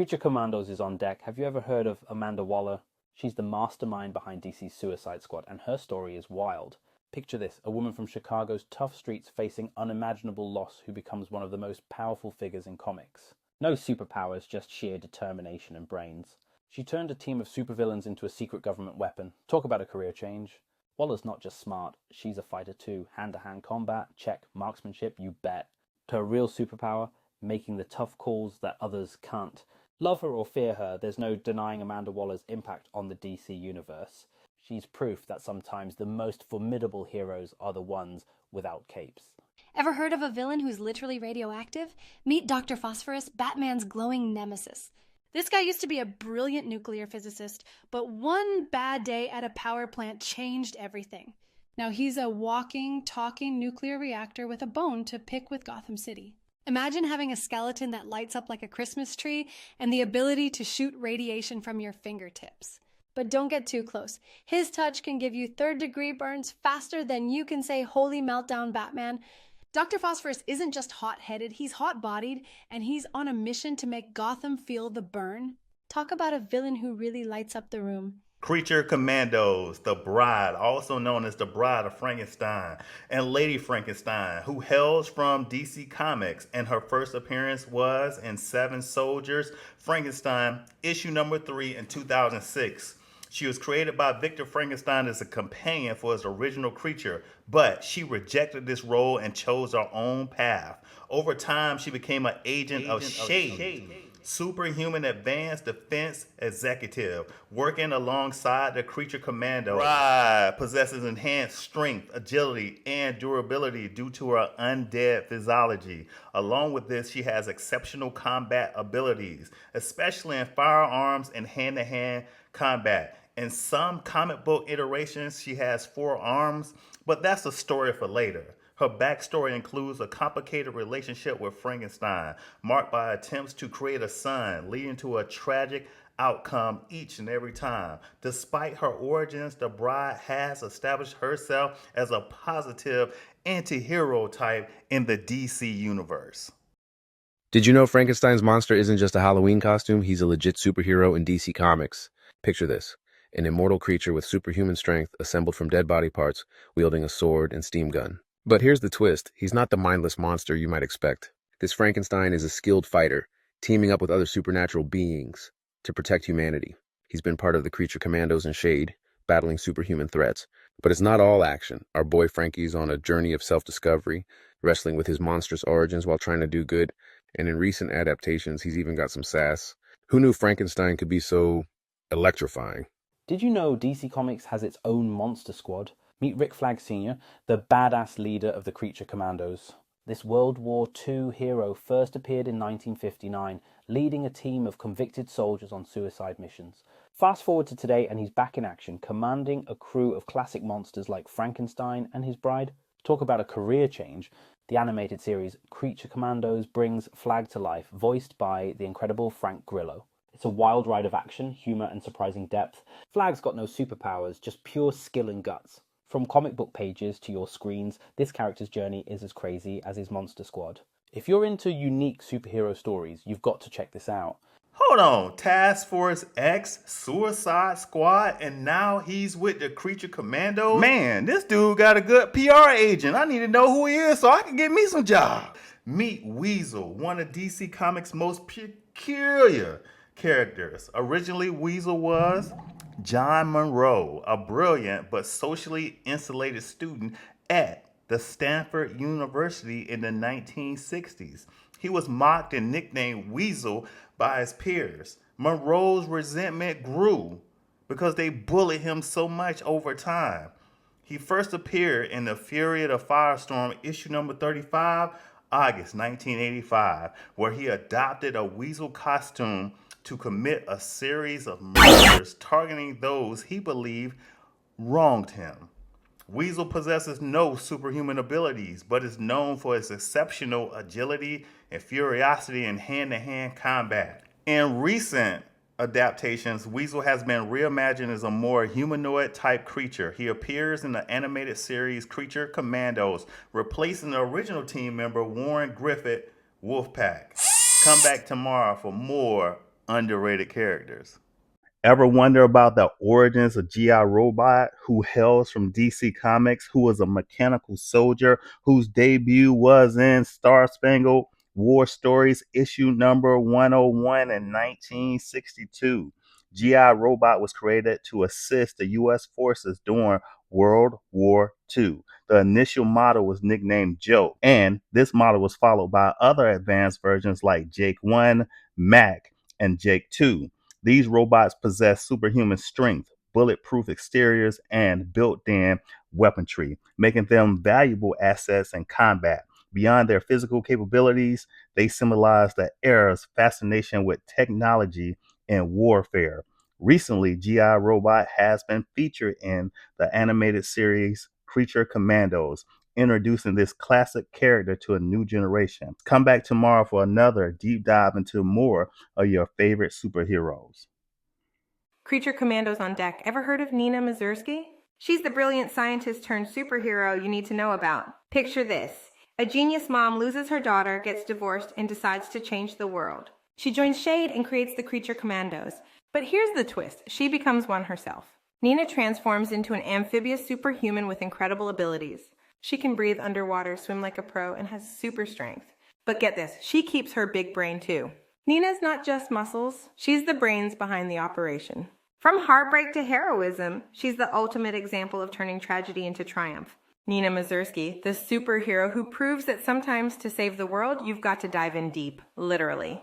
Creature Commandos is on deck. Have you ever heard of Amanda Waller? She's the mastermind behind DC's Suicide Squad, and her story is wild. Picture this, a woman from Chicago's tough streets facing unimaginable loss who becomes one of the most powerful figures in comics. No superpowers, just sheer determination and brains. She turned a team of supervillains into a secret government weapon. Talk about a career change. Waller's not just smart, she's a fighter too. Hand-to-hand combat, check. Marksmanship, you bet. Her real superpower, making the tough calls that others can't. Love her or fear her, there's no denying Amanda Waller's impact on the DC universe. She's proof that sometimes the most formidable heroes are the ones without capes. Ever heard of a villain who's literally radioactive? Meet Dr. Phosphorus, Batman's glowing nemesis. This guy used to be a brilliant nuclear physicist, but one bad day at a power plant changed everything. Now he's a walking, talking nuclear reactor with a bone to pick with Gotham City. Imagine having a skeleton that lights up like a Christmas tree and the ability to shoot radiation from your fingertips. But don't get too close. His touch can give you third-degree burns faster than you can say, "Holy meltdown, Batman." Dr. Phosphorus isn't just hot-headed, he's hot-bodied, and he's on a mission to make Gotham feel the burn. Talk about a villain who really lights up the room. Creature Commandos, the Bride, also known as the Bride of Frankenstein, and Lady Frankenstein, who hails from DC Comics, and her first appearance was in Seven Soldiers, Frankenstein, issue number 3 in 2006. She was created by Victor Frankenstein as a companion for his original creature, but she rejected this role and chose her own path. Over time, she became an agent of Shade. Superhuman Advanced Defense Executive, working alongside the Creature Commando. Bride possesses enhanced strength, agility, and durability due to her undead physiology. Along with this, she has exceptional combat abilities, especially in firearms and hand-to-hand combat. In some comic book iterations, she has 4 arms, but that's a story for later. Her backstory includes a complicated relationship with Frankenstein, marked by attempts to create a son, leading to a tragic outcome each and every time. Despite her origins, the Bride has established herself as a positive anti-hero type in the DC universe. Did you know Frankenstein's monster isn't just a Halloween costume? He's a legit superhero in DC Comics. Picture this. An immortal creature with superhuman strength assembled from dead body parts, wielding a sword and steam gun. But here's the twist. He's not the mindless monster you might expect. This Frankenstein is a skilled fighter, teaming up with other supernatural beings to protect humanity. He's been part of the Creature Commandos and Shade, battling superhuman threats. But it's not all action. Our boy Frankie's on a journey of self-discovery, wrestling with his monstrous origins while trying to do good. And in recent adaptations, he's even got some sass. Who knew Frankenstein could be so electrifying? Did you know DC Comics has its own monster squad? Meet Rick Flag Sr., the badass leader of the Creature Commandos. This World War II hero first appeared in 1959, leading a team of convicted soldiers on suicide missions. Fast forward to today and he's back in action, commanding a crew of classic monsters like Frankenstein and his bride. Talk about a career change. The animated series Creature Commandos brings Flag to life, voiced by the incredible Frank Grillo. It's a wild ride of action, humor, and surprising depth. Flag's got no superpowers, just pure skill and guts. From comic book pages to your screens, this character's journey is as crazy as his monster squad. If you're into unique superhero stories, you've got to check this out. Hold on, Task Force X, Suicide Squad, and now he's with the Creature Commandos? Man, this dude got a good PR agent. I need to know who he is so I can get me some job. Meet Weasel, one of DC Comics' most peculiar characters. Originally, Weasel was John Monroe, a brilliant but socially insulated student at the Stanford University in the 1960s. He was mocked and nicknamed Weasel by his peers. Monroe's resentment grew because they bullied him so much over time. He first appeared in The Fury of the Firestorm, issue number 35, August 1985, where he adopted a weasel costume to commit a series of murders targeting those he believed wronged him. Weasel possesses no superhuman abilities, but is known for his exceptional agility and furiosity in hand-to-hand combat. In recent adaptations, Weasel has been reimagined as a more humanoid-type creature. He appears in the animated series Creature Commandos, replacing the original team member Warren Griffith Wolfpack. Come back tomorrow for more underrated characters. Ever wonder about the origins of G.I. Robot, who hails from DC Comics, who was a mechanical soldier whose debut was in Star Spangled War Stories issue number 101 in 1962? G.I. Robot was created to assist the U.S. forces during World War II. The initial model was nicknamed Joe, and this model was followed by other advanced versions like Jake 1, Mac, and Jake 2. These robots possess superhuman strength, bulletproof exteriors, and built-in weaponry, making them valuable assets in combat. Beyond their physical capabilities, they symbolize the era's fascination with technology and warfare. Recently, G.I. Robot has been featured in the animated series Creature Commandos, introducing this classic character to a new generation. Come back tomorrow for another deep dive into more of your favorite superheroes. Creature Commandos on deck. Ever heard of Nina Mazursky? She's the brilliant scientist turned superhero you need to know about. Picture this. A genius mom loses her daughter, gets divorced, and decides to change the world. She joins Shade and creates the Creature Commandos. But here's the twist. She becomes one herself. Nina transforms into an amphibious superhuman with incredible abilities. She can breathe underwater, swim like a pro, and has super strength. But get this, she keeps her big brain too. Nina's not just muscles, she's the brains behind the operation. From heartbreak to heroism, she's the ultimate example of turning tragedy into triumph. Nina Mazursky, the superhero who proves that sometimes to save the world, you've got to dive in deep, literally.